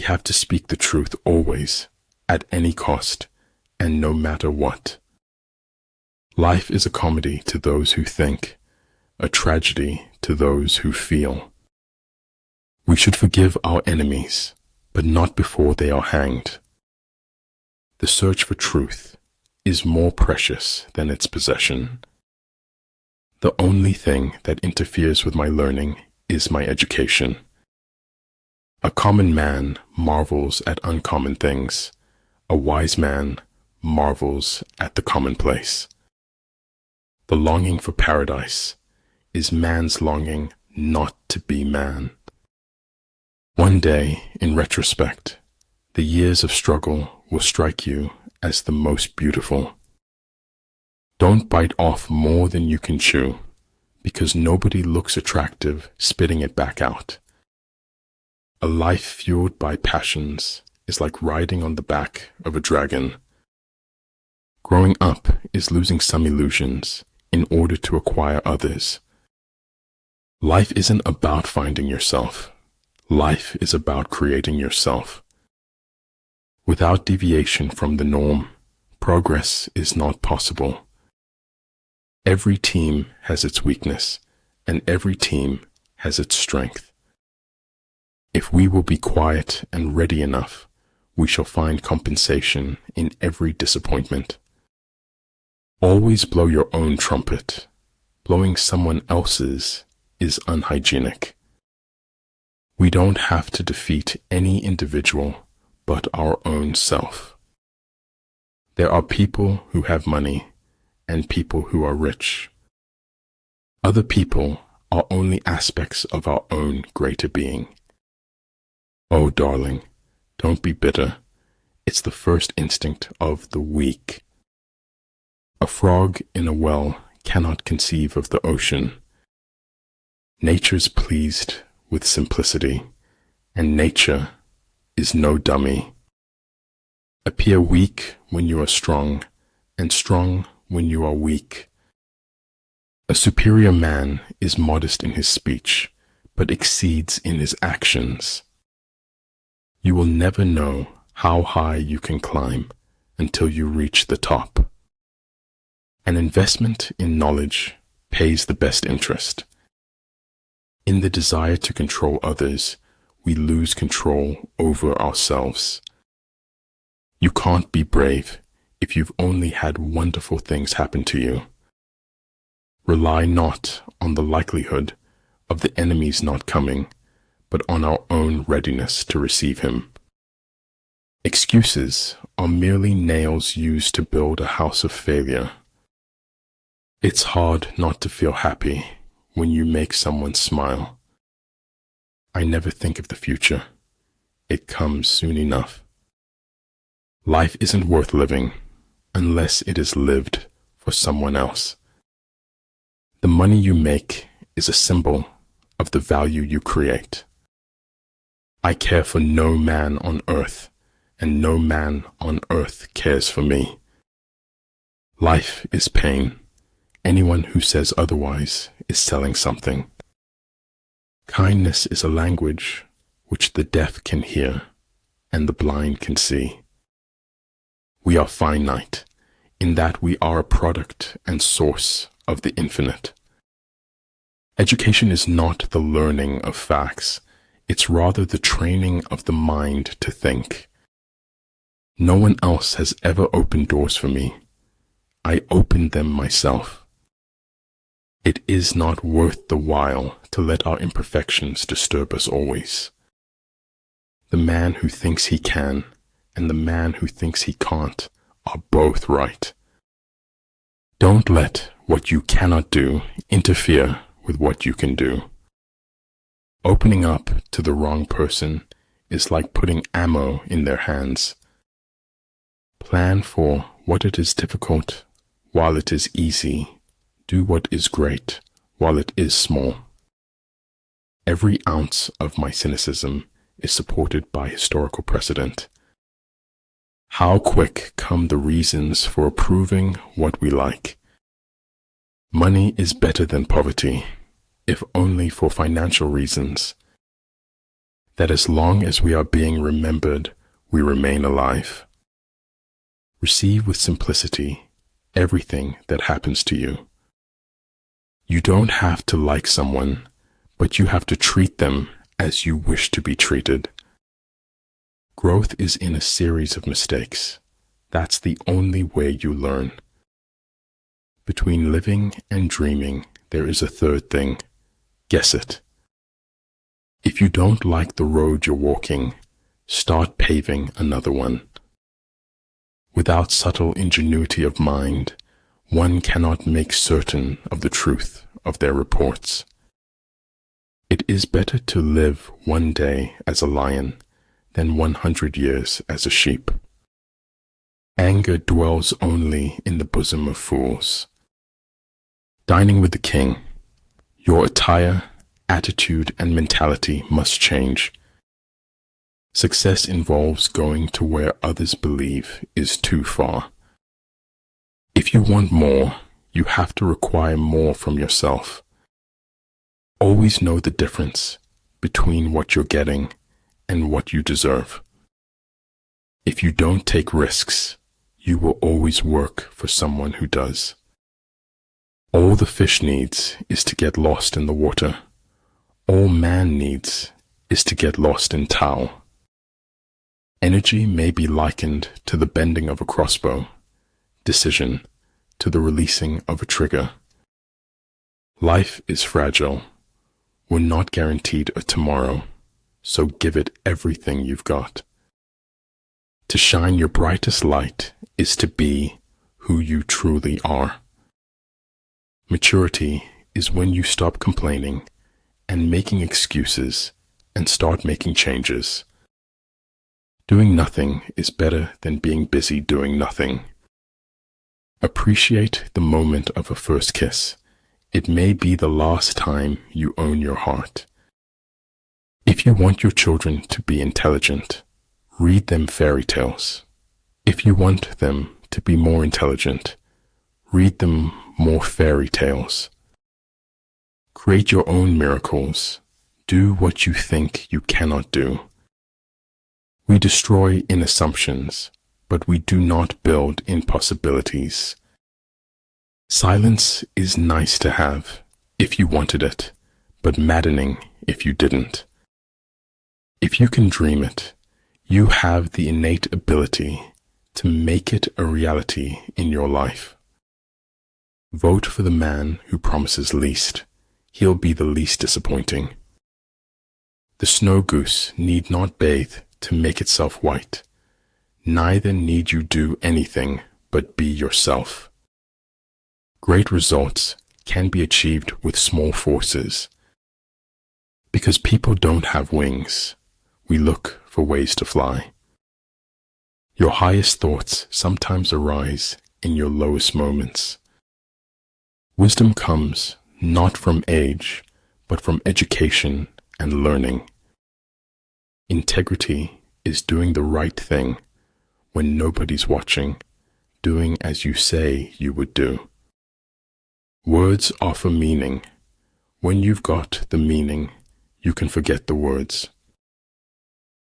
have to speak the truth always, at any cost, and no matter what. Life is a comedy to those who think, a tragedy to those who feel. We should forgive our enemies, but not before they are hanged. The search for truth is more precious than its possession. The only thing that interferes with my learning is my education. A common man marvels at uncommon things. A wise man marvels at the commonplace. The longing for paradise is man's longing not to be man. One day, in retrospect, the years of struggle will strike you as the most beautiful. Don't bite off more than you can chew, because nobody looks attractive spitting it back out. A life fueled by passions is like riding on the back of a dragon. Growing up is losing some illusions in order to acquire others. Life isn't about finding yourself. Life is about creating yourself. Without deviation from the norm, progress is not possible. Every team has its weakness, and every team has its strength. If we will be quiet and ready enough, we shall find compensation in every disappointment. Always blow your own trumpet. Blowing someone else's is unhygienic. We don't have to defeat any individual but our own self. There are people who have money and people who are rich. Other people are only aspects of our own greater being. Oh, darling, don't be bitter. It's the first instinct of the weak. A frog in a well cannot conceive of the ocean. Nature's pleased with simplicity, and nature is no dummy. Appear weak when you are strong, and strong when you are weak. A superior man is modest in his speech, but exceeds in his actions. You will never know how high you can climb until you reach the top. An investment in knowledge pays the best interest. In the desire to control others, we lose control over ourselves. You can't be brave if you've only had wonderful things happen to you. Rely not on the likelihood of the enemy's not coming, but on our own readiness to receive him. Excuses are merely nails used to build a house of failure. It's hard not to feel happy when you make someone smile. I never think of the future. It comes soon enough. Life isn't worth living unless it is lived for someone else. The money you make is a symbol of the value you create. I care for no man on earth, and no man on earth cares for me. Life is pain. Anyone who says otherwise is selling something. Kindness is a language which the deaf can hear and the blind can see. We are finite in that we are a product and source of the infinite. Education is not the learning of facts, it's rather the training of the mind to think. No one else has ever opened doors for me. I opened them myself. It is not worth the while to let our imperfections disturb us always. The man who thinks he can and the man who thinks he can't are both right. Don't let what you cannot do interfere with what you can do. Opening up to the wrong person is like putting ammo in their hands. Plan for what it is difficult while it is easy. Do what is great while it is small. Every ounce of my cynicism is supported by historical precedent. How quick come the reasons for approving what we like. Money is better than poverty, if only for financial reasons. that as long as we are being remembered, we remain alive. Receive with simplicity everything that happens to you. You don't have to like someone, but you have to treat them as you wish to be treated. Growth is in a series of mistakes. That's the only way you learn. Between living and dreaming, there is a third thing. Guess it. If you don't like the road you're walking, start paving another one. Without subtle ingenuity of mind, one cannot make certain of the truth of their reports. It is better to live one day as a lion than 100 years as a sheep. Anger dwells only in the bosom of fools. Dining with the king, your attire, attitude, and mentality must change. Success involves going to where others believe is too far. If you want more, you have to require more from yourself. Always know the difference between what you're getting and what you deserve. If you don't take risks, you will always work for someone who does. All the fish needs is to get lost in the water. All man needs is to get lost in Tao. Energy may be likened to the bending of a crossbow, decision to the releasing of a trigger. Life is fragile. We're not guaranteed a tomorrow, so give it everything you've got. To shine your brightest light is to be who you truly are. Maturity is when you stop complaining and making excuses and start making changes. Doing nothing is better than being busy doing nothing. Appreciate the moment of a first kiss. It may be the last time you own your heart. If you want your children to be intelligent, read them fairy tales. If you want them to be more intelligent, read them more fairy tales. Create your own miracles. Do what you think you cannot do. We destroy in assumptions, but we do not build in possibilities. Silence is nice to have if you wanted it, but maddening if you didn't. If you can dream it, you have the innate ability to make it a reality in your life. Vote for the man who promises least. He'll be the least disappointing. The snow goose need not bathe to make itself white. Neither need you do anything but be yourself. Great results can be achieved with small forces. Because people don't have wings, we look for ways to fly. Your highest thoughts sometimes arise in your lowest moments. Wisdom comes not from age, but from education and learning. Integrity is doing the right thing when nobody's watching, doing as you say you would do. Words offer meaning. When you've got the meaning, you can forget the words.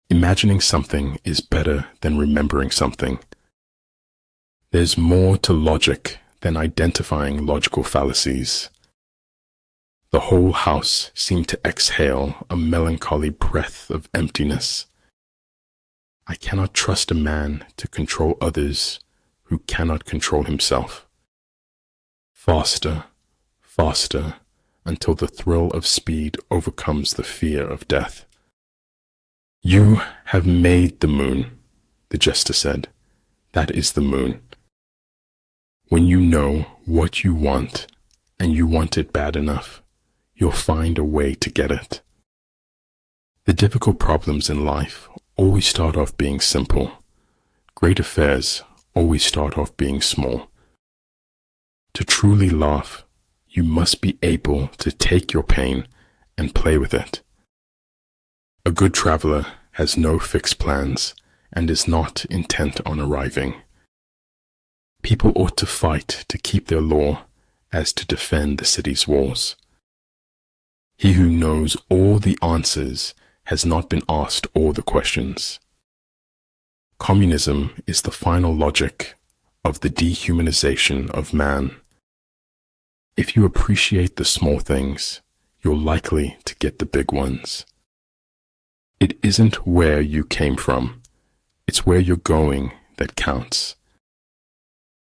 Imagining something is better than remembering something. There's more to logic than identifying logical fallacies. The whole house seemed to exhale a melancholy breath of emptiness. I cannot trust a man to control others who cannot control himself. Faster, faster, until the thrill of speed overcomes the fear of death. You have made the moon, the jester said. That is the moon. When you know what you want, and you want it bad enough, you'll find a way to get it. The difficult problems in life always start off being simple. Great affairs always start off being small. To truly laugh, you must be able to take your pain and play with it. A good traveler has no fixed plans and is not intent on arriving. People ought to fight to keep their law as to defend the city's walls. He who knows all the answers has not been asked all the questions. Communism is the final logic of the dehumanization of man. If you appreciate the small things, you're likely to get the big ones. It isn't where you came from, it's where you're going that counts.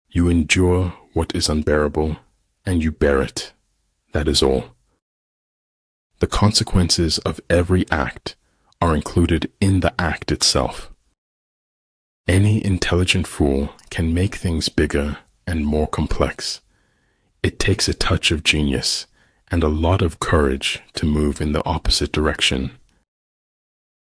You endure what is unbearable, and you bear it. That is all. The consequences of every act are included in the act itself. Any intelligent fool can make things bigger and more complex. It takes a touch of genius and a lot of courage to move in the opposite direction.